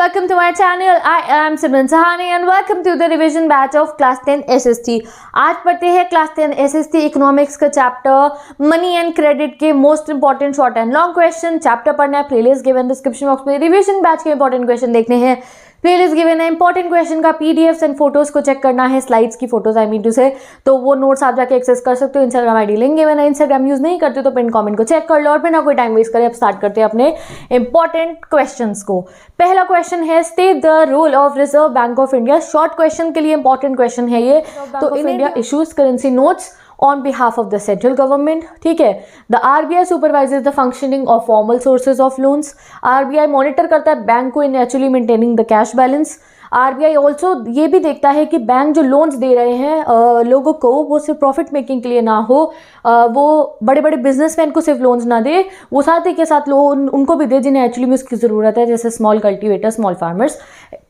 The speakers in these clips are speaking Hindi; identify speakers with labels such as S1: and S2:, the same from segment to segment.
S1: welcome to my channel. I am Simran Sahani and welcome to the revision batch of class 10 SST. आज पढ़ते हैं क्लास 10 SST इकोनॉमिक्स का चैप्टर मनी एंड क्रेडिट के most important short and long question. Chapter पढ़ना है, प्लेलिस्ट गिवन डिस्क्रिप्शन बॉक्स में रिविजन बैच के इंपॉर्टेंट क्वेश्चन देखने हैं। प्लेलिस्ट गिवन है, इंपॉर्टेंट क्वेश्चन का पीडीएफ्स एंड फोटोज को चेक करना है, स्लाइड्स की photos I mean to say, तो वो नोट्स आप जाके एक्सेस कर सकते हो। इंस्टाग्राम आईडी लिंक गिवन है, इंस्टाग्राम यूज नहीं करते तो पिन कमेंट को चेक कर लो और बिना कोई टाइम वेस्ट करे अब स्टार्ट करते हैं अपने इंपॉर्टेंट क्वेश्चंस को। पहला क्वेश्चन है, state the role of reserve bank of India. Short question के लिए इंपॉर्टेंट क्वेश्चन है ये। तो in India issues currency notes on behalf of the central government, ठीक है। The RBI supervises the functioning of formal sources of loans. RBI monitor करता है बैंक को in actually maintaining the cash balance. RBI also ये भी देखता है कि बैंक जो लोन्स दे रहे हैं लोगों को वो सिर्फ प्रॉफिट मेकिंग के लिए ना हो, वो बड़े बड़े बिजनेसमैन को सिर्फ लोन्स ना दे, वो साथ ही के साथ लोन उनको भी दे जिन्हें एक्चुअली में उसकी ज़रूरत है, जैसे स्मॉल कल्टिवेटर, स्मॉल फार्मर्स,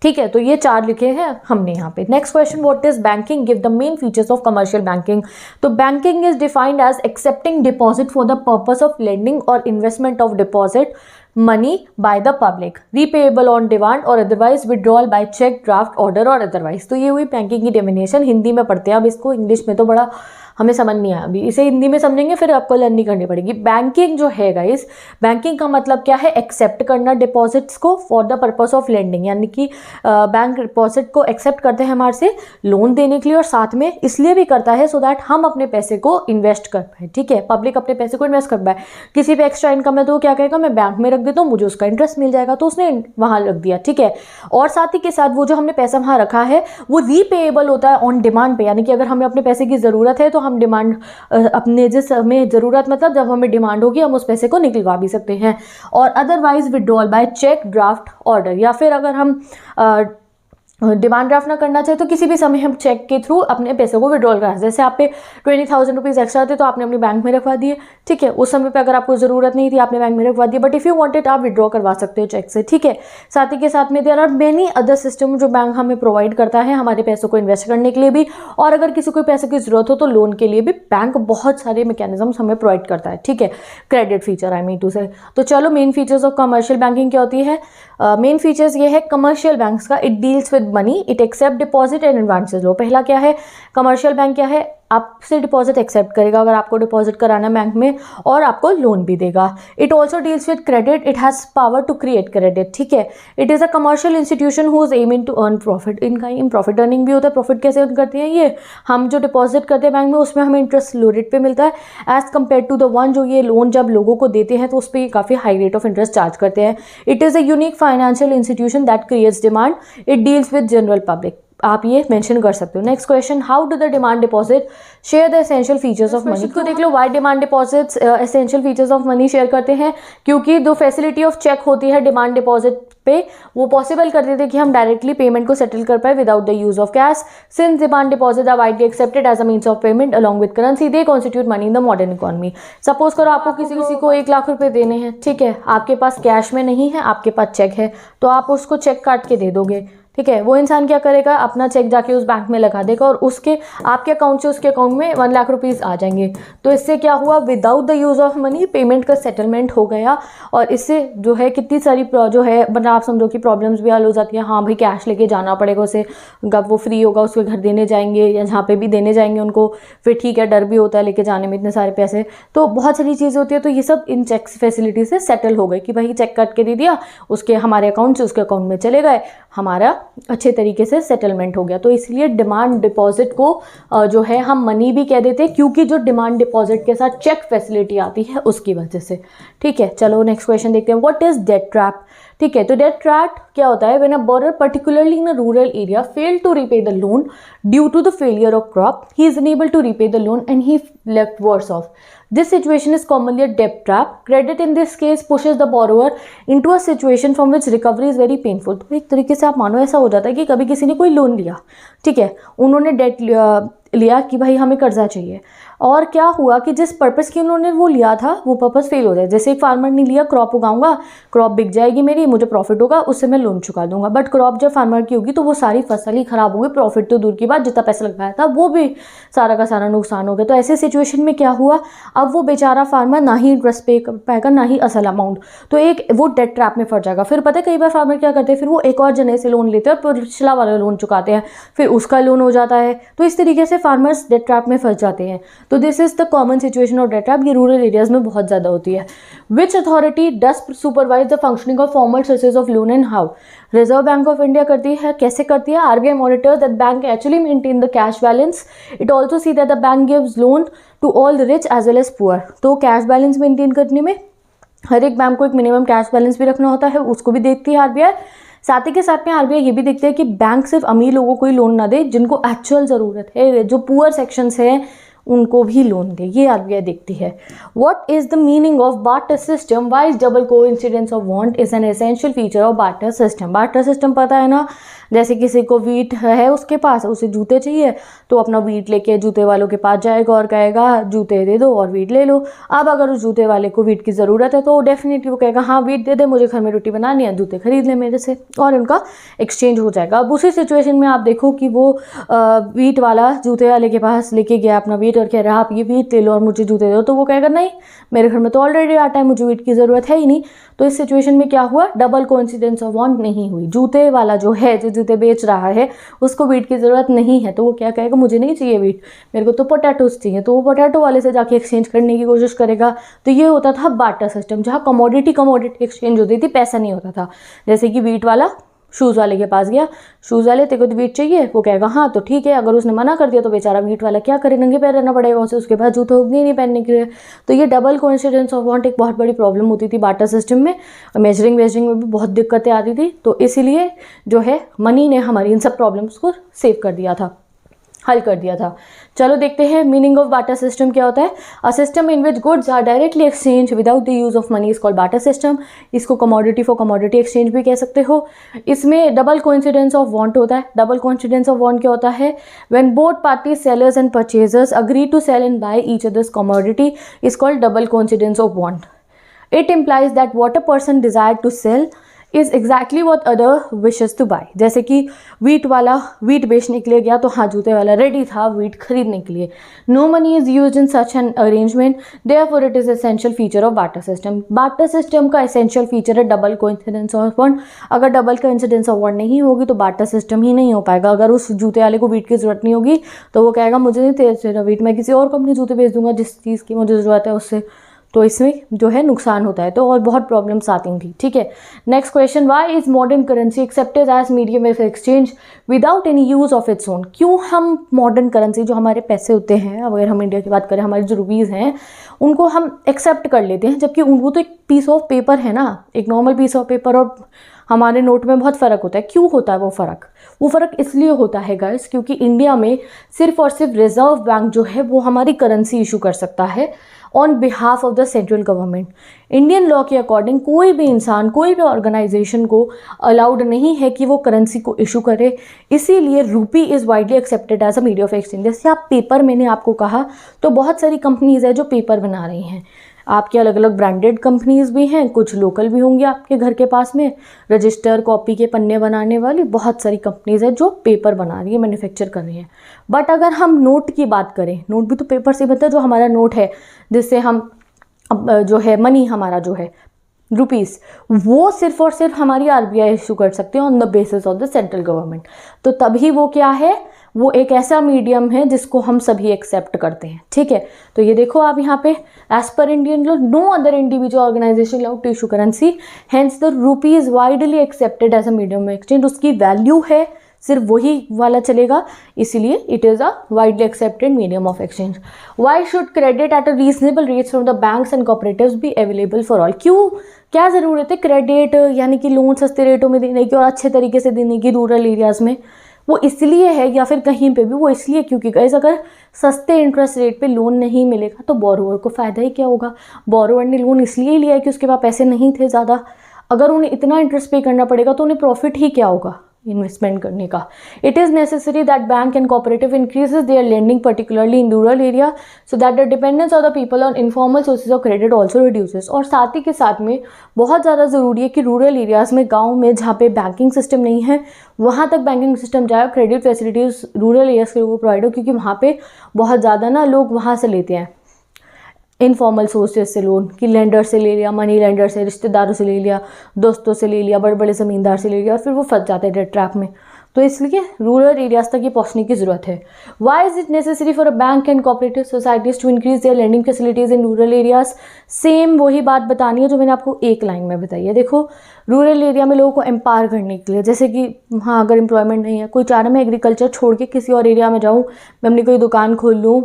S1: ठीक है। तो ये चार लिखे हैं हमने यहाँ पे। Next question, what is banking, give the main features of commercial banking. तो banking is defined as accepting deposit for the purpose of lending और investment of deposit money by the public, repayable on demand or otherwise, withdrawal by check, draft, order और otherwise। तो ये हुई बैंकिंग की डेफिनेशन। हिंदी में पढ़ते हैं अब इसको, इंग्लिश में तो बड़ा हमें समझ नहीं आया, अभी इसे हिंदी में समझेंगे फिर आपको लर्न नहीं करनी पड़ेगी। बैंकिंग जो है गाइस, बैंकिंग का मतलब क्या है, एक्सेप्ट करना डिपॉजिट्स को for the purpose of lending, यानी कि बैंक डिपॉजिट को एक्सेप्ट करते हैं हमारे से लोन देने के लिए, और साथ में इसलिए भी करता है सो दैट हम अपने पैसे को इन्वेस्ट कर पाए, ठीक है। पब्लिक अपने पैसे को इन्वेस्ट कर पाए। किसी पे एक्स्ट्रा इनकम है तो क्या कहेगा, मैं बैंक में रख देता हूँ, मुझे उसका इंटरेस्ट मिल जाएगा, तो उसने वहाँ रख दिया, ठीक है। और साथ ही के साथ वो जो हमने पैसा वहाँ रखा है वो रीपेएबल होता है ऑन डिमांड पे, यानी कि अगर हमें अपने पैसे की ज़रूरत है तो हम डिमांड अपने जिस हमें ज़रूरत मतलब जब हमें डिमांड होगी हम उस पैसे को निकलवा भी सकते हैं। और otherwise withdrawal by cheque, draft, order, या फिर अगर हम डिमांड ड्राफ्ट ना करना चाहे तो किसी भी समय हम चेक के थ्रू अपने पैसे को विड्रॉल करा। जैसे आप पे 20,000 रुपीज़ एक्स्ट्रा थे तो आपने अपने बैंक में रखवा दिए, ठीक है। उस समय पे अगर आपको ज़रूरत नहीं थी आपने बैंक में रखवा दिए, बट इफ़ यू वांटेड आप विड्रॉ करवा सकते हो चेक से, ठीक है। साथ ही के साथ में there are many other system जो बैंक हमें प्रोवाइड करता है हमारे पैसों को इन्वेस्ट करने के लिए भी, और अगर किसी को पैसे की ज़रूरत हो तो लोन के लिए भी बैंक बहुत सारे मैकेनिज्म्स हमें प्रोवाइड करता है, ठीक है। Credit feature I mean to say. तो चलो main features of commercial banking क्या होती है। मेन फीचर्स ये है कमर्शियल बैंक्स का, it deals with money, it accept deposit and advances लो। पहला क्या है, कमर्शियल बैंक क्या है, आपसे डिपॉजिट एक्सेप्ट करेगा अगर आपको डिपॉजिट कराना बैंक में, और आपको लोन भी देगा। It also deals with credit, it has power to create credit, ठीक है। It is a commercial institution whose aiming to earn profit. इनका एम प्रॉफिट अर्निंग भी होता है। प्रॉफिट कैसे अर्न करते हैं ये, हम जो डिपॉजिट करते हैं बैंक में उसमें हमें इंटरेस्ट लो रेट पे मिलता है as compare to the one जो ये लोन जब लोगों को देते हैं तो उस पर काफ़ी high rate of interest charge करते हैं। It is a unique financial institution that creates demand, it deals with general public. आप ये मेंशन कर सकते हो। Next question, how do the demand deposit share the essential features of money. तो देख लो, why demand deposits essential features of money share करते हैं, क्योंकि जो फैसिलिटी ऑफ चेक होती है डिमांड डिपॉजिट पे वो पॉसिबल कर देते हैं कि हम डायरेक्टली पेमेंट को सेटल कर पाए without the use of cash. Since demand deposit are widely accepted as a means of payment along with currency, they constitute money in the modern economy. Suppose करो आपको किसी को 1 लाख रुपए देने हैं, ठीक है, आपके पास कैश में नहीं है, आपके पास चेक है, तो आप उसको चेक काट के दे दोगे, ठीक है। वो इंसान क्या करेगा, अपना चेक जाके उस बैंक में लगा देगा और उसके आपके अकाउंट से उसके अकाउंट में 1 लाख रुपीज़ आ जाएंगे। तो इससे क्या हुआ, without the use of money payment का सेटलमेंट हो गया, और इससे जो है कितनी सारी जो है मतलब आप समझो कि प्रॉब्लम्स भी हल हो जाती हैं। हाँ भाई, कैश लेके जाना पड़ेगा उसे, जब वो फ्री होगा उसके घर देने जाएंगे या जहाँ पे भी देने जाएंगे उनको, फिर ठीक है डर भी होता है लेके जाने में इतने सारे पैसे, तो बहुत सारी चीज़ें होती है। तो ये सब इन चेक फैसिलिटी से सेटल हो गई कि भाई चेक काट के दे दिया, उसके हमारे अकाउंट से उसके अकाउंट में चले गए, हमारा अच्छे तरीके से सेटलमेंट हो गया। तो इसलिए डिमांड डिपॉजिट को जो है हम मनी भी कह देते हैं, क्योंकि जो डिमांड डिपॉजिट के साथ चेक फैसिलिटी आती है उसकी वजह से, ठीक है। चलो नेक्स्ट क्वेश्चन देखते हैं, व्हाट इज डेट ट्रैप, ठीक है। तो डेट ट्रैप क्या होता है, when a borrower particularly in a rural area fail to repay the loan due to the failure of crop, he is unable to repay the loan and he left worse off. This situation is commonly a debt trap. Credit in this case pushes the borrower into a situation from which recovery is very painful. तो एक तरीके से आप मानो ऐसा हो जाता है कि कभी किसी ने कोई लोन लिया, ठीक है, उन्होंने डेट लिया कि भाई हमें कर्जा चाहिए, और क्या हुआ कि जिस पर्पस की उन्होंने वो लिया था वो पर्पस फेल हो जाए। जैसे एक फार्मर ने लिया क्रॉप उगाऊंगा, क्रॉप बिक जाएगी मेरी, मुझे प्रॉफिट होगा, उससे मैं लोन चुका दूंगा, बट क्रॉप जब फार्मर की होगी तो वो सारी फसल ही खराब होगी, प्रॉफिट तो दूर की बात, जितना पैसा लगाया था वो भी सारा का सारा नुकसान हो गया। तो ऐसे सिचुएशन में क्या हुआ, अब वो बेचारा फार्मर ना ही इंटरेस्ट पे कर पाएगा ना ही असल अमाउंट, तो एक वो डेट ट्रैप में फंस जाएगा। फिर पता है कई बार फार्मर क्या करते हैं, फिर वो एक और जने से लोन लेते हैं और पिछला वाला लोन चुकाते हैं, फिर उसका लोन हो जाता है। तो इस तरीके से फार्मर्स डेट ट्रैप में फंस जाते हैं। तो this is the common situation of debt trap. ये रूरल एरियाज में बहुत ज़्यादा होती है। Which authority does supervise the functioning of formal sources of loan and how? Reserve bank of India करती है। कैसे करती है? RBI monitors that bank actually maintain the cash balance. It also see that the bank gives loan to all the rich as well as poor. तो कैश बैलेंस मेंटेन करने में हर एक बैंक को एक मिनिमम कैश बैलेंस भी रखना होता है, उसको भी देखती है आरबीआई। साथ ही के साथ में आरबीआई ये भी देखती है कि बैंक सिर्फ अमीर लोगों को ही लोन ना दे, जिनको एक्चुअल ज़रूरत है, जो पुअर सेक्शंस हैं उनको भी लोन दे, ये आरबीआई देखती है। What is the meaning of barter system? Why is double coincidence of want is an essential feature of barter system? बार्टर सिस्टम पता है ना, जैसे किसी को वीट है उसके पास, उसे जूते चाहिए तो अपना वीट लेके जूते वालों के पास जाएगा और कहेगा जूते दे दो और वीट ले लो। अब अगर उस जूते वाले को वीट की ज़रूरत है तो डेफिनेटली वो कहेगा हाँ वीट दे दे, मुझे घर में रोटी बनानी है, जूते खरीद ले मेरे से, और उनका एक्सचेंज हो जाएगा। अब उसी सिचुएशन में आप देखो कि वो वीट वाला जूते वाले के पास लेके गया अपना वीट और कह रहा है आप ये वीट ले लो और मुझे जूते दो, तो वो कहेगा नहीं मेरे घर में तो ऑलरेडी आटा है, मुझे वीट की ज़रूरत है ही नहीं। तो इस सिचुएशन में क्या हुआ, डबल कोइंसिडेंस ऑफ वांट नहीं हुई। जूते वाला जो है, जो जूते बेच रहा है, उसको वीट की ज़रूरत नहीं है, तो वो क्या कहेगा मुझे नहीं चाहिए वीट, मेरे को तो पोटैटोज चाहिए, तो वो पोटैटो वाले से जाके एक्सचेंज करने की कोशिश करेगा। तो ये होता था बार्टर सिस्टम, जहाँ कमोडिटी एक्सचेंज होती थी, पैसा नहीं होता था। जैसे कि वीट वाला शूज़ वाले के पास गया, शूज़ वाले तेरे को तो वीट चाहिए, वो कहेगा हाँ तो ठीक है। अगर उसने मना कर दिया तो बेचारा वीट वाला क्या करे, नंगे पैर रहना पड़ेगा उसे, उसके पास जूते होंगे नहीं पहनने के लिए। तो ये डबल कोइंसिडेंस ऑफ वांट एक बहुत बड़ी प्रॉब्लम होती थी बार्टर सिस्टम में। मेजरिंग में भी बहुत दिक्कतें आती थी। तो इसीलिए जो है मनी ने हमारी इन सब प्रॉब्लम्स को सेव कर दिया था, हल कर दिया था। चलो देखते हैं मीनिंग ऑफ बार्टर सिस्टम क्या होता है। A system in which goods are directly exchange without the use of money is called barter system. इसको कमोडिटी फॉर कमोडिटी एक्सचेंज भी कह सकते हो। इसमें डबल कोइंसिडेंस ऑफ वांट होता है। डबल कोइंसिडेंस ऑफ वांट क्या होता है, when both parties sellers and purchasers agree to sell and buy each others commodity is called double coincidence of want. It implies that what a person desire to sell is exactly what other wishes to buy. जैसे कि वीट वाला वीट बेचने के लिए गया तो हाँ जूते वाला रेडी था वीट खरीदने के लिए। No money is use in such an arrangement, therefore it is essential feature of barter system. बार्टर सिस्टम का एसेंशियल फीचर है डबल कोइंसिडेंस ऑफ वांट। अगर डबल कोइंसिडेंस ऑफ वांट नहीं होगी तो बार्टर सिस्टम ही नहीं हो पाएगा। अगर उस जूते वाले को वीट की जरूरत नहीं होगी तो वो कहेगा मुझे नहीं तेरा वीट, मैं किसी और को अपने जूते बेच दूंगा जिस चीज़ की मुझे ज़रूरत है उससे। तो इसमें जो है नुकसान होता है, तो और बहुत प्रॉब्लम्स आती थी। ठीक है, next question, why is modern currency accepted as medium of exchange without any use of its own? क्यों हम मॉडर्न करेंसी, जो हमारे पैसे होते हैं, अगर हम इंडिया की बात करें, हमारे जो रुपीज़ हैं उनको हम एक्सेप्ट कर लेते हैं, जबकि वो तो एक पीस ऑफ पेपर है ना, एक नॉर्मल पीस ऑफ पेपर और हमारे नोट में बहुत फ़र्क होता है। क्यों होता है वो फ़र्क? वो फ़र्क इसलिए होता है गाइस क्योंकि इंडिया में सिर्फ और सिर्फ रिजर्व बैंक जो है वो हमारी करेंसी इशू कर सकता है on behalf of the central government. Indian law के अकॉर्डिंग कोई भी इंसान, कोई भी ऑर्गेनाइजेशन को अलाउड नहीं है कि वो करेंसी को इशू करे। इसीलिए rupee is widely accepted as a media of exchange. जैसे आप पेपर, मैंने आपको कहा, तो बहुत सारी कंपनीज़ है जो पेपर बना रही हैं। आपके अलग अलग ब्रांडेड कंपनीज़ भी हैं, कुछ लोकल भी होंगी आपके घर के पास में। रजिस्टर, कॉपी के पन्ने बनाने वाली बहुत सारी कंपनीज़ हैं जो पेपर बना रही है, मैन्युफैक्चर कर रही हैं। बट अगर हम नोट की बात करें, नोट भी तो पेपर से बनता है। जो हमारा नोट है जिससे हम जो है मनी, हमारा जो है रुपीज़, वो सिर्फ और सिर्फ हमारी आरबीआई इशू कर सकते हैं on the basis of the central government. तो तभी वो क्या है, वो एक ऐसा मीडियम है जिसको हम सभी एक्सेप्ट करते हैं। ठीक है, तो ये देखो आप यहाँ पे, as per Indian law no other individual organisation allowed to issue currency, hence the rupee is widely accepted as a medium of exchange. उसकी वैल्यू है, सिर्फ वही वाला चलेगा, इसीलिए it is a widely accepted medium of exchange. Why should credit at a reasonable rates from the banks and cooperatives be available for all? क्यों, क्या ज़रूरत है क्रेडिट यानी कि लोन सस्ते रेटों में देने की और अच्छे तरीके से देने की रूरल एरियाज़ में? वो इसलिए है, या फिर कहीं पे भी वो इसलिए क्योंकि गाइस अगर सस्ते इंटरेस्ट रेट पे लोन नहीं मिलेगा तो बोरोवर को फ़ायदा ही क्या होगा। बोरोवर ने लोन इसलिए लिया है कि उसके पास पैसे नहीं थे ज़्यादा। अगर उन्हें इतना इंटरेस्ट पे करना पड़ेगा तो उन्हें प्रॉफिट ही क्या होगा, इन्वेस्टमेंट करने का। It is necessary that bank and cooperative increases their lending particularly in rural area so that the dependence of the people on informal sources of credit also reduces. और साथ ही के साथ में बहुत ज़्यादा ज़रूरी है कि रूरल एरियाज़ में, गाँव में जहाँ पे बैंकिंग सिस्टम नहीं है वहाँ तक बैंकिंग सिस्टम जाए, क्रेडिट फैसिलिटीज़ रूरल एरियाज़ के लोगों को प्रोवाइड हो, क्योंकि वहाँ पे बहुत ज़्यादा ना लोग वहाँ से लेते हैं इनफॉर्मल सोर्सेज से लोन, कि लेंडर से ले लिया, मनी लेंडर से, रिश्तेदारों से ले लिया, दोस्तों से ले लिया, बड़े बड़े ज़मींदार से ले लिया, और फिर वो फंस जाते हैं डेट ट्रैप में। तो इसलिए रूरल एरियाज तक ये पहुंचने की ज़रूरत है। Why is it necessary for a bank and cooperative societies to increase their lending facilities in rural areas? Same वही बात बतानी है जो मैंने आपको एक लाइन में बताई है। देखो, रूरल एरिया में लोगों को एम्पावर करने के लिए, जैसे कि हाँ अगर एम्प्लॉयमेंट नहीं है, कोई चाह रहा मैं एग्रीकल्चर छोड़ के किसी और एरिया में जाऊँ, मैं अपनी कोई दुकान खोल लूँ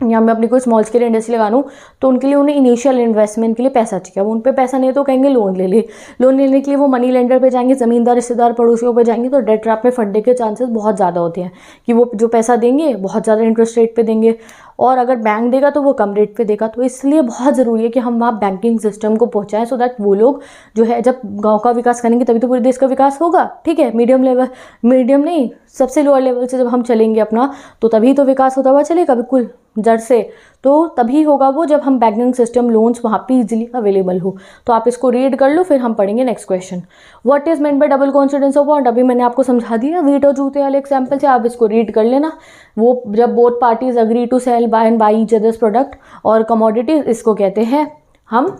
S1: या मैं अपनी कोई स्मॉल स्केल इंडस्ट्री लगा लूँ, तो उनके लिए उन्हें इनिशियल इन्वेस्टमेंट के लिए पैसा चाहिए। वो उन पे पैसा नहीं है तो कहेंगे लोन ले ले। लोन लेने के लिए वो मनी लेंडर पे जाएंगे, ज़मींदार, रिश्तेदार, पड़ोसियों पे जाएंगे, तो डेट ट्रैप में फंसने के चांसेस बहुत ज़्यादा होते हैं कि वो जो पैसा देंगे बहुत ज़्यादा इंटरेस्ट रेट पे देंगे, और अगर बैंक देगा तो वो कम रेट पे देगा। तो इसलिए बहुत ज़रूरी है कि हम वहाँ बैंकिंग सिस्टम को पहुँचाएं, सो दैट वो लोग जो है, जब गाँव का विकास करेंगे तभी तो पूरे देश का विकास होगा। ठीक है, मीडियम लेवल, मीडियम नहीं, सबसे लोअर लेवल से जब हम चलेंगे अपना, तो तभी तो विकास होता हुआ चलेगा बिल्कुल जड़ से। तो तभी होगा वो जब हम बैंकिंग सिस्टम लोन्स वहाँ पे इजीली अवेलेबल हो। तो आप इसको रीड कर लो, फिर हम पढ़ेंगे next question. What is meant by double coincidence of bond? अभी मैंने आपको समझा दिया वीट और जूते वाले एग्जाम्पल से, आप इसको रीड कर लेना। वो जब both parties agree to sell, buy and buy each others product और कमोडिटीज, इसको कहते हैं हम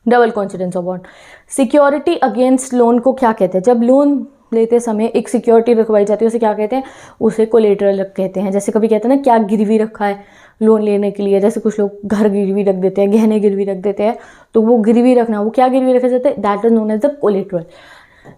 S1: double coincidence of bond. Security against loan को क्या कहते हैं? जब लोन लेते समय एक सिक्योरिटी रखवाई जाती है, उसे क्या कहते हैं? उसे कोलेटरल कहते हैं। जैसे कभी कहते हैं ना क्या गिरवी रखा है लोन लेने के लिए, जैसे कुछ लोग घर गिरवी रख देते हैं, गहने गिरवी रख देते हैं, तो वो गिरवी रखना, वो क्या गिरवी रखा जाता है? That is known as the collateral.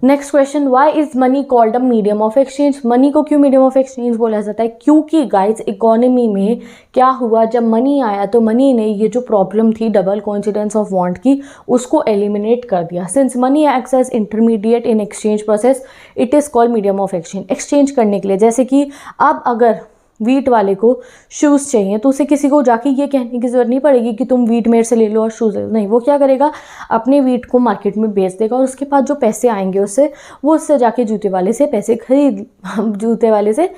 S1: Next question, why is money called a medium of exchange? Money को क्यों मीडियम ऑफ एक्सचेंज बोला जाता है? क्योंकि गाइस इकोनॉमी में क्या हुआ, जब मनी आया तो मनी ने ये जो प्रॉब्लम थी डबल कॉन्सिडेंस ऑफ बॉन्ड की, उसको एलिमिनेट कर दिया। Since money acts as intermediate in exchange process, it is called medium of exchange. Exchange करने के लिए, जैसे कि अब अगर वीट वाले को शूज़ चाहिए तो उसे किसी को जाके ये कहने की ज़रूरत नहीं पड़ेगी कि तुम वीट मेरे से ले लो और शूज़ ले लो। नहीं, वो क्या करेगा, अपने वीट को मार्केट में बेच देगा और उसके पास जो पैसे आएंगे उससे, वो उससे जाके जूते वाले से पैसे खरीद, जूते वाले से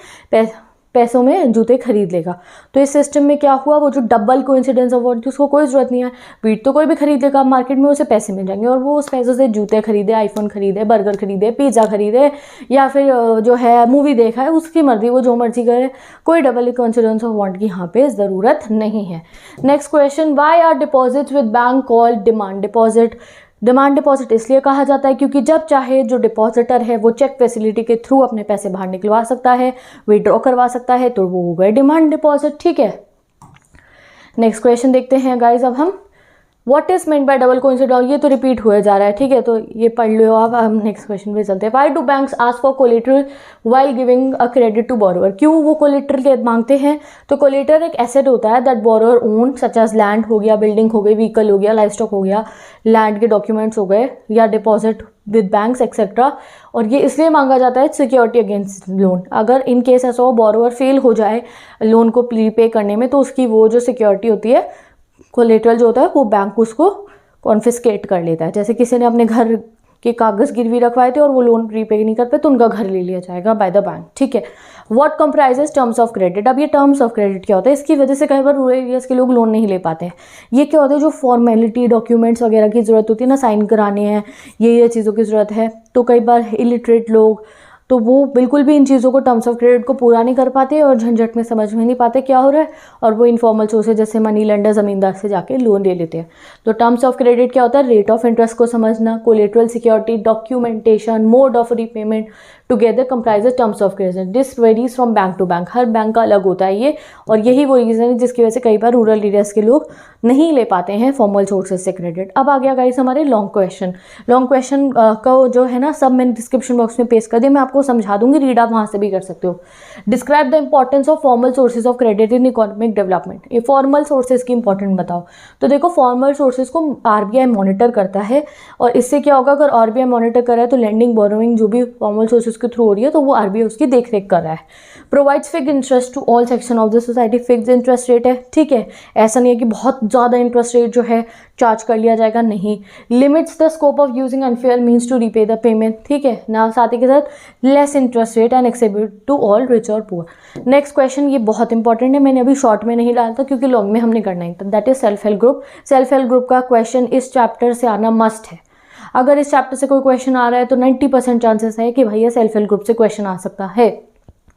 S1: पैसों में जूते खरीद लेगा। तो इस सिस्टम में क्या हुआ, वो जो डबल कोइंसिडेंस ऑफ बॉन्ड थी उसको कोई ज़रूरत नहीं है। वीट तो कोई भी खरीद लेगा मार्केट में, उसे पैसे मिल जाएंगे और वो उस पैसों से जूते खरीदे, आईफोन खरीदे, बर्गर खरीदे, पिज़्ज़ा खरीदे, या फिर जो है मूवी देखा है, उसकी मर्जी, वो जो मर्जी करे। कोई डबल कोइंसिडेंस ऑफ बॉन्ड की यहाँ पे ज़रूरत नहीं है। Next question, why are deposits with bank called demand deposit? Demand deposit इसलिए कहा जाता है क्योंकि जब चाहे जो डिपॉजिटर है वो चेक फैसिलिटी के थ्रू अपने पैसे बाहर निकलवा सकता है, विड्रॉ करवा सकता है, तो वो हो गए डिमांड डिपॉजिट। ठीक है, नेक्स्ट क्वेश्चन देखते हैं गाइज अब हम। What is meant by double coincidence? ये तो रिपीट हुए जा रहा है, ठीक है, तो ये पढ़ लो आप। हम नेक्स्ट क्वेश्चन पे चलते हैं। Why do banks ask for collateral while giving a credit to borrower? क्यों वो कोलेटरल मांगते हैं? तो कोलेटरल एक एसेट होता है that borrower own, such as land हो गया, बिल्डिंग हो गई, व्हीकल हो गया, लाइफ स्टॉक हो गया, लैंड के डॉक्यूमेंट्स हो गए, या डिपॉजिट विद बैंक्स एक्सेट्रा। और ये इसलिए मांगा जाता है सिक्योरिटी अगेंस्ट लोन। अगर इन केस ऐसा हो बोरोवर फेल हो जाए लोन को प्रीपे करने में, तो उसकी वो जो सिक्योरिटी होती है, कोलेटरल जो होता है, वो बैंक उसको कॉन्फिस्केट कर लेता है। जैसे किसी ने अपने घर के कागज़ गिरवी रखवाए थे और वो लोन प्रीपे नहीं कर पाए, तो उनका घर ले लिया जाएगा बाय द बैंक। ठीक है, what comprises terms of credit? अब ये टर्म्स ऑफ क्रेडिट क्या होता है? इसकी वजह से कई बार रूरल एरियाज के लोग लोन नहीं ले पाते हैं। ये क्या होता है, जो फॉर्मेलिटी डॉक्यूमेंट्स वगैरह की ज़रूरत होती है ना, साइन कराने हैं, ये चीज़ों की ज़रूरत है, तो कई बार इलिटरेट लोग, तो वो बिल्कुल भी इन चीज़ों को, टर्म्स ऑफ क्रेडिट को पूरा नहीं कर पाते और झंझट में समझ में नहीं पाते क्या हो रहा है, और वो इनफॉर्मल सोर्सेज जैसे मनी लेंडर, ज़मींदार से जाके लोन ले लेते हैं। तो टर्म्स ऑफ क्रेडिट क्या होता है? रेट ऑफ इंटरेस्ट को समझना, collateral, security, documentation, mode of repayment together comprises terms of credit. This varies from bank to bank, हर बैंक का अलग होता है ये, और यही वो रीज़न है जिसकी वजह से कई बार रूरल एरियाज के लोग नहीं ले पाते हैं फॉर्मल सोर्सेज से क्रेडिट। अब आ गया गाइस हमारे लॉन्ग क्वेश्चन। लॉन्ग क्वेश्चन का जो है ना, सब मैंने डिस्क्रिप्शन बॉक्स में पेस्ट कर दिया, मैं आपको समझा दूंगी, रीड आप वहाँ से भी कर सकते हो। Describe the importance of formal sources of credit in economic development. ये फॉर्मल सोर्सेज की इंपॉर्टेंट बताओ। तो देखो, फॉर्मल सोर्सेज को RBI मॉनिटर करता है, और इससे क्या होगा, अगर RBI मॉनिटर कर रहा है तो लैंडिंग, बोरोइंग, जो भी फॉर्मल सोर्सेज उसके थ्रू हो रही है, तो वो RBI उसकी देख रेख कर रहा है। Provides fix interest to all section of the society, fix interest rate है, ठीक है, ऐसा नहीं है कि बहुत ज़्यादा इंटरेस्ट रेट जो है चार्ज कर लिया जाएगा, नहीं। Limits the scope of using unfair means to repay the payment, ठीक है ना, साथ ही के साथ less interest rate and accessible to all rich और पुअर। नेक्स्ट क्वेश्चन, ये बहुत इंपॉर्टेंट है, मैंने अभी शॉर्ट में नहीं डाला था क्योंकि लॉन्ग में हमने करना ही था, that is self help group. Self help group का क्वेश्चन इस चैप्टर से आना मस्ट है। अगर इस चैप्टर से कोई क्वेश्चन आ रहा है तो 90% चांसेस है कि भैया सेल्फ हेल्प ग्रुप से क्वेश्चन आ सकता है।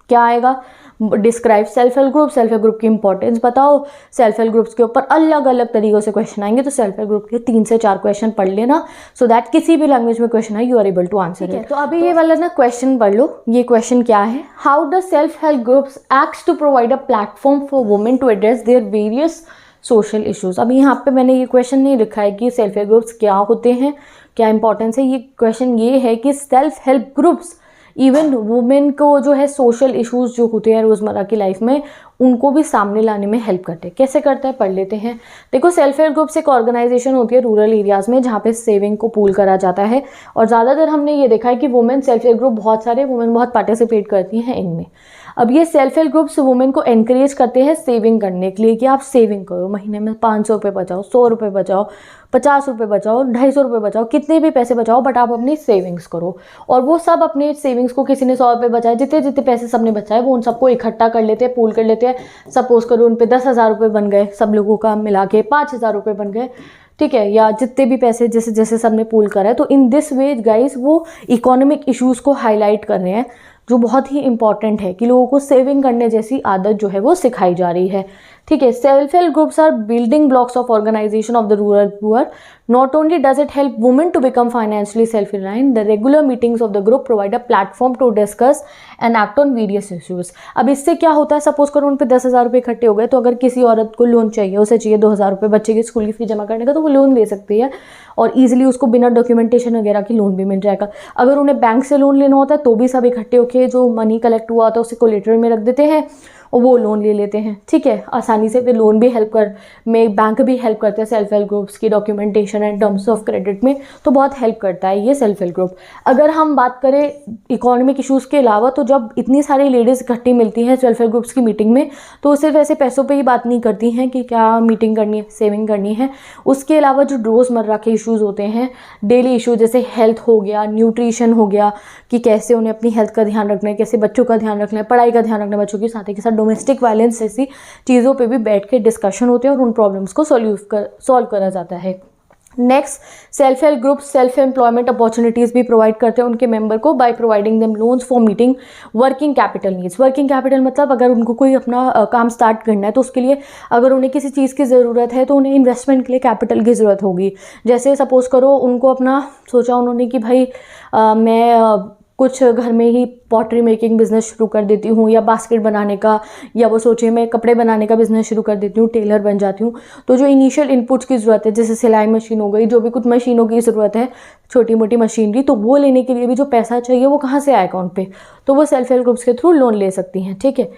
S1: क्या आएगा? डिस्क्राइब सेल्फ हेल्प ग्रुप की इंपॉर्टेंस बताओ। सेल्फ हेल्प ग्रुप्स के ऊपर अलग अलग तरीकों से क्वेश्चन आएंगे, तो सेल्फ हेल्प ग्रुप के 3 से 4 क्वेश्चन पढ़ लेना, सो दैट किसी भी लैंग्वेज में क्वेश्चन आए you are able to answer it. तो अभी ये वाला ना क्वेश्चन पढ़ लो। ये क्वेश्चन क्या है? How does self help groups acts to provide a platform for women to address their various social issues. अभी यहाँ पे मैंने ये क्वेश्चन नहीं लिखा है कि सेल्फ हेल्प ग्रुप्स क्या होते हैं, क्या इंपॉर्टेंस है। ये क्वेश्चन ये है कि self help groups even women को जो है सोशल इश्यूज जो होते हैं रोज़मर्रा की लाइफ में, उनको भी सामने लाने में हेल्प करते हैं। कैसे करता है पढ़ लेते हैं। देखो, सेल्फ हेल्प ग्रुप्स एक ऑर्गेनाइजेशन होती है रूरल एरियाज़ में जहाँ पे सेविंग को पूल करा जाता है, और ज़्यादातर हमने ये देखा है कि वुमेन सेल्फ हेल्प ग्रुप बहुत सारे वुमेन बहुत पार्टिसिपेट करती हैं इनमें। अब ये सेल्फ हेल्प ग्रुप्स वुमेन को एनकरेज करते हैं सेविंग करने के लिए कि आप सेविंग करो, महीने में 500 रुपये बचाओ, 100 रुपये बचाओ, 50 रुपये बचाओ, 250 रुपये बचाओ, कितने भी पैसे बचाओ, बट आप अपनी सेविंग्स करो। और वो सब अपने सेविंग्स को, किसी ने 100 रुपये बचाए, जितने जितने पैसे सबने बचाए वो उन सबको इकट्ठा कर लेते हैं, पूल कर लेते हैं। सपोज करो उन पे 10,000 रुपये बन गए, सब लोगों का मिला के 5,000 रुपये बन गए, ठीक है, या जितने भी पैसे जैसे जैसे सबने पूल करा है। तो इन दिस वे गाइस वो इकोनॉमिक इश्यूज़ को हाईलाइट कर रहे हैं, जो बहुत ही इंपॉर्टेंट है कि लोगों को सेविंग करने जैसी आदत जो है वो सिखाई जा रही है, ठीक है। Self help groups are building blocks of organisation of the rural poor. Not only does it help women to become financially self-reliant, the regular meetings of the group provide a platform to discuss and act on various issues. अब इससे क्या होता है, सपोज करो उन पे 10,000 रुपये इकट्ठे हो गए, तो अगर किसी औरत को लोन चाहिए, उसे चाहिए 2,000 रुपये बच्चे की स्कूल की फीस जमा करने का, तो वो लोन ले सकती है और ईजिली उसको बिना डॉक्यूमेंटेशन वगैरह की लोन भी मिल जाएगा। अगर उन्हें बैंक से लोन लेना होता है तो भी सब इकट्ठे होकर जो मनी कलेक्ट हुआ होता है उसे कोलेटरल में रख देते हैं और वो लोन ले लेते हैं, ठीक है, आसानी से। फिर लोन भी बैंक भी हेल्प करते हैं सेल्फ हेल्प ग्रुप्स की documentation and terms of credit में, तो बहुत हेल्प करता है ये सेल्फ हेल्प ग्रुप। अगर हम बात करें इकोनॉमिक इश्यूज़ के अलावा, तो जब इतनी सारी लेडीज़ इकट्ठी मिलती हैं सेल्फ हेल्प ग्रुप्स की मीटिंग में, तो सिर्फ ऐसे पैसों पे ही बात नहीं करती हैं कि क्या मीटिंग करनी है, सेविंग करनी है। उसके अलावा जो रोज़मर्रा के इश्यूज़ होते हैं, डेली इशू, जैसे हेल्थ हो गया, न्यूट्रिशन हो गया, कि कैसे उन्हें अपनी हेल्थ का ध्यान रखना है, कैसे बच्चों का ध्यान रखना है, पढ़ाई का ध्यान रखना है बच्चों के साथ ही के साथ, डोमेस्टिक वायलेंस जैसी चीज़ों पे भी बैठ के डिस्कशन होते हैं और उन प्रॉब्लम्स को सॉल्व करा जाता है। Next, self help group self employment opportunities भी प्रोवाइड करते हैं उनके मेंबर को by providing them loans for meeting working capital needs. Working capital मतलब अगर उनको कोई अपना काम स्टार्ट करना है तो उसके लिए अगर उन्हें किसी चीज़ की ज़रूरत है तो उन्हें इन्वेस्टमेंट के लिए कैपिटल की ज़रूरत होगी। जैसे सपोज़ करो उनको अपना सोचा उन्होंने कि भाई मैं कुछ घर में ही पॉटरी मेकिंग बिज़नेस शुरू कर देती हूँ, या बास्केट बनाने का, या वो सोचे मैं कपड़े बनाने का बिज़नेस शुरू कर देती हूँ, टेलर बन जाती हूँ। तो जो इनिशियल इनपुट्स की ज़रूरत है, जैसे सिलाई मशीन हो गई, जो भी कुछ मशीनों की ज़रूरत है, छोटी मोटी मशीनरी, तो वो लेने के लिए भी जो पैसा चाहिए वो कहाँ से आए अकाउंट पे, तो वो सेल्फ हेल्प ग्रुप्स के थ्रू लोन ले सकती हैं, ठीक है।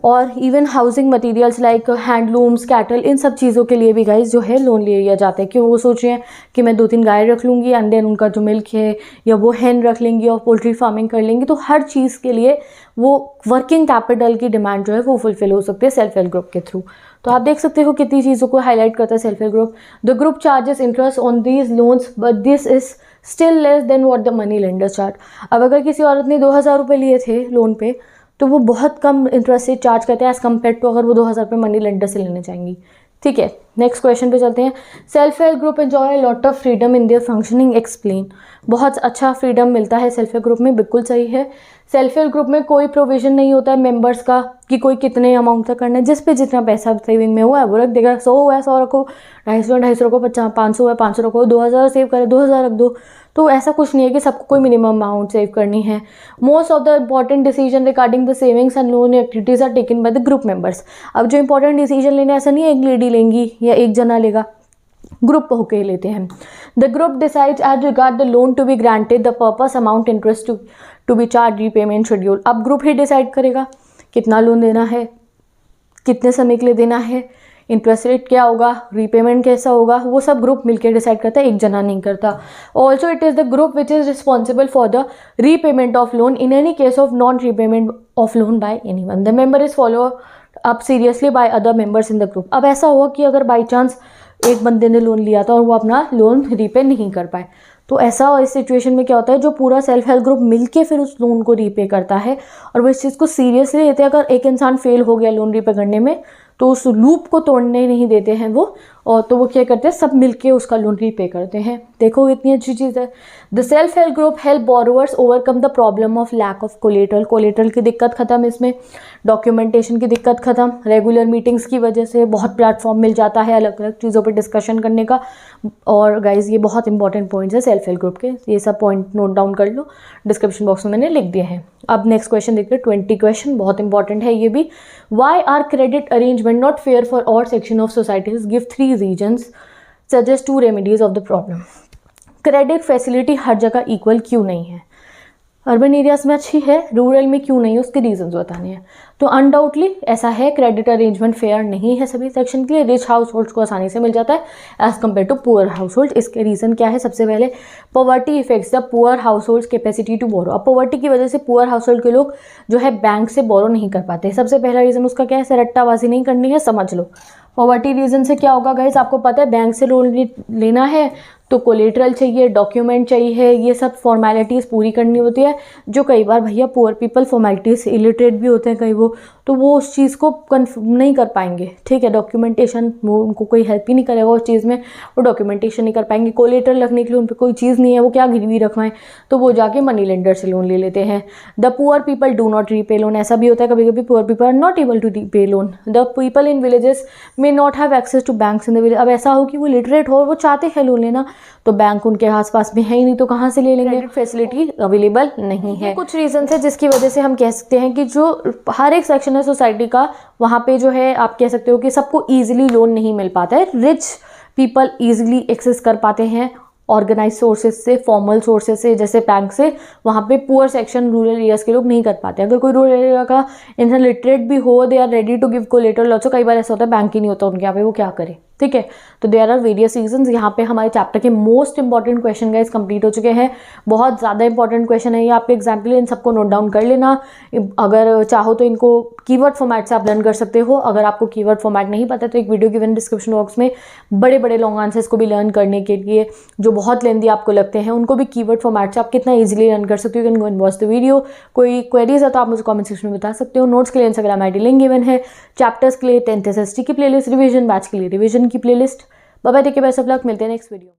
S1: और even housing materials like handlooms, cattle, इन सब चीज़ों के लिए भी गाइस जो है लोन ले लिया जाता है। क्यों? वो सोच रहे हैं कि मैं 2-3 गाय रख लूँगी एंड देन उनका जो मिल्क है, या वो हैन रख लेंगी और पोल्ट्री फार्मिंग कर लेंगी, तो हर चीज़ के लिए वो वर्किंग कैपिटल की डिमांड जो है वो फुलफिल हो सकती है सेल्फ हेल्प ग्रुप के थ्रू। तो आप देख सकते हो कितनी चीज़ों को हाईलाइट करता है self help group. The group charges interest on these loans but this is still less than what the money lenders charge. अब अगर किसी औरत ने 2,000 रुपये लिए थे लोन पे, तो वो बहुत कम इंटरेस्ट से चार्ज करते हैं एज़ कम्पेयर टू अगर वो 2,000 रुपये मनी लेंडर से लेने चाहेंगी, ठीक है। नेक्स्ट क्वेश्चन पे चलते हैं। Self help group enjoy lot of freedom in their functioning, explain. बहुत अच्छा फ्रीडम मिलता है सेल्फ हेल्प ग्रुप में, बिल्कुल सही है। सेल्फ हेल्प ग्रुप में कोई प्रोविजन नहीं होता है मेंबर्स का कि कोई कितने अमाउंट तक करना है, जिस पे जितना पैसा सेविंग में हुआ है वो रख देगा। 100 हुआ है 100 रखो, 250 रखो, 500 हुआ है 500 रखो, 2,000 सेव करे 2,000 रख दो। तो ऐसा कुछ नहीं है कि सबको कोई मिनिमम अमाउंट सेव करनी है। Most of the important decision regarding the savings and loan activities are taken by the group members. अब जो इंपॉर्टेंट डिसीजन लेने ऐसा नहीं है एक लेडी लेंगी या एक जना लेगा, ग्रुप होके लेते हैं। The group decides as regard the loan to be granted the purpose amount interest to be charge repayment schedule. अब ग्रुप ही डिसाइड करेगा कितना लोन देना है, कितने समय के लिए देना है, इंटरेस्ट रेट क्या होगा, रीपेमेंट कैसा होगा, वो सब ग्रुप मिलकर डिसाइड करता है, एक जना नहीं करता. Also it is the group which is responsible for the repayment of loan in any case of non repayment of loan by any one. The member is follow up seriously by other members in the group. अब ऐसा हुआ कि अगर बाई चांस एक बंदे ने लोन लिया था और वो अपना लोन रीपे नहीं कर पाए, तो ऐसा इस सिचुएशन में क्या होता है, जो पूरा सेल्फ हेल्प ग्रुप मिलके फिर उस लोन को रीपे करता है और वो इस चीज़ को सीरियसली लेते हैं. अगर एक इंसान फेल हो गया लोन रीपे करने में तो उस लूप को तोड़ने नहीं देते हैं वो, और तो वो क्या करते हैं, सब मिलके उसका लोन रीपे करते हैं. देखो इतनी अच्छी चीज़ है. The self help group help borrowers overcome the problem of lack of collateral. Collateral की दिक्कत खत्म, इसमें डॉक्यूमेंटेशन की दिक्कत खत्म, रेगुलर मीटिंग्स की वजह से बहुत प्लेटफॉर्म मिल जाता है अलग अलग चीज़ों पर डिस्कशन करने का. और गाइज ये बहुत इंपॉर्टेंट पॉइंट्स है सेल्फ हेल्प ग्रुप के, ये सब पॉइंट नोट डाउन कर लो, डिस्क्रिप्शन बॉक्स में मैंने लिख दिए हैं. अब नेक्स्ट क्वेश्चन देखते हैं, 20 क्वेश्चन, बहुत इंपॉर्टेंट है ये भी. Why are credit arrangement not fair for all section of societies, give 3 reasons, suggest 2 remedies of the problem. Credit facility हर जगह इक्वल क्यों नहीं है, अर्बन एरियाज में अच्छी है, रूरल में क्यों नहीं है, उसके रीजंस बताने हैं. तो अनडाउटली ऐसा है, क्रेडिट अरेंजमेंट फेयर नहीं है सभी सेक्शन के लिए. रिच हाउस होल्ड्स को आसानी से मिल जाता है as compare to poor household. इसके रीज़न क्या है, सबसे पहले poverty affects the poor households capacity to borrow. अब पॉवर्टी की वजह से पुअर हाउस होल्ड के लोग जो है बैंक से बोरो नहीं कर पाते. सबसे पहला रीज़न उसका क्या है, सरट्टाबाजी नहीं करनी है, समझ लो. पॉवर्टी रीज़न से क्या होगा गाइस, आपको पता है बैंक से लोन लेना है तो कोलेटरल चाहिए, डॉक्यूमेंट चाहिए, ये सब फॉर्मेलिटीज़ पूरी करनी होती है, जो कई बार भैया पुअर पीपल फॉर्मेलिटीज़ इलिटरेट भी होते हैं कई वो, तो वो उस चीज़ को नहीं कर पाएंगे. ठीक है, डॉक्यूमेंटेशन वो उनको कोई हेल्प ही नहीं करेगा उस चीज़ में, वो डॉक्यूमेंटेशन नहीं कर पाएंगे. कोलेटरल रखने के लिए उन पर कोई चीज़ नहीं है, वो क्या गिरवी रखवाएं, तो वो जाके मनी लेंडर से लोन ले लेते हैं. The poor people do not repay loan. ऐसा भी होता है कभी कभी poor people are not able to repay loan. The people in villages may not have access to banks in the village. अब ऐसा हो कि वो लिटरेट हो और वो चाहते हैं लोन लेना, तो बैंक उनके आसपास में है ही नहीं, तो कहाँ से ले लेंगे, क्रेडिट फैसिलिटी अवेलेबल नहीं है. कुछ रीजन है जिसकी वजह से हम कह सकते हैं कि जो हर एक सेक्शन है सोसाइटी का, वहाँ पे जो है आप कह सकते हो कि सबको ईजिली लोन नहीं मिल पाता है. रिच पीपल ईजिली एक्सेस कर पाते हैं ऑर्गेनाइज सोर्सेज से, फॉर्मल सोर्सेज से, जैसे बैंक से. वहाँ पे पुअर सेक्शन रूरल एरियाज के लोग नहीं कर पाते. अगर कोई रूरल एरिया का इंसान लिटरेट भी हो, they are ready to give collateral also. कई बार ऐसा होता है बैंक ही नहीं होता उनके यहाँ पे, वो क्या करे. ठीक है, तो देयर आर वेरियस रीजंस. यहाँ पे हमारे चैप्टर के most important question guys complete हो चुके हैं. बहुत ज़्यादा इंपॉर्टेंट क्वेश्चन है ये, आपके एग्जाम्पल, इन सबको नोट डाउन कर लेना. अगर चाहो तो इनको कीवर्ड फॉर्मेट से आप लर्न कर सकते हो. अगर आपको कीवर्ड फॉर्मेट नहीं पता तो एक वीडियो गिवन डिस्क्रिप्शन बॉक्स में बड़े बड़े लॉन्ग आंसर्स को भी लर्न करने के लिए, जो बहुत लेंदी आपको लगते हैं, उनको भी कीवर्ड फॉर्मेट से आप कितना ईजिली लर्न कर सकते हो. You can go and watch the video. कोई क्वेरीज है तो आप मुझे कॉमेंट सेक्शन में बता सकते हो. नोट्स के लिए Instagram I D link given है. चैप्टर्स के लिए 10th SST की प्लेलिस्ट, रिवीजन बैच के लिए रिवीजन की playlist. Bye bye, take care, best of luck, मिलते हैं नेक्स्ट वीडियो.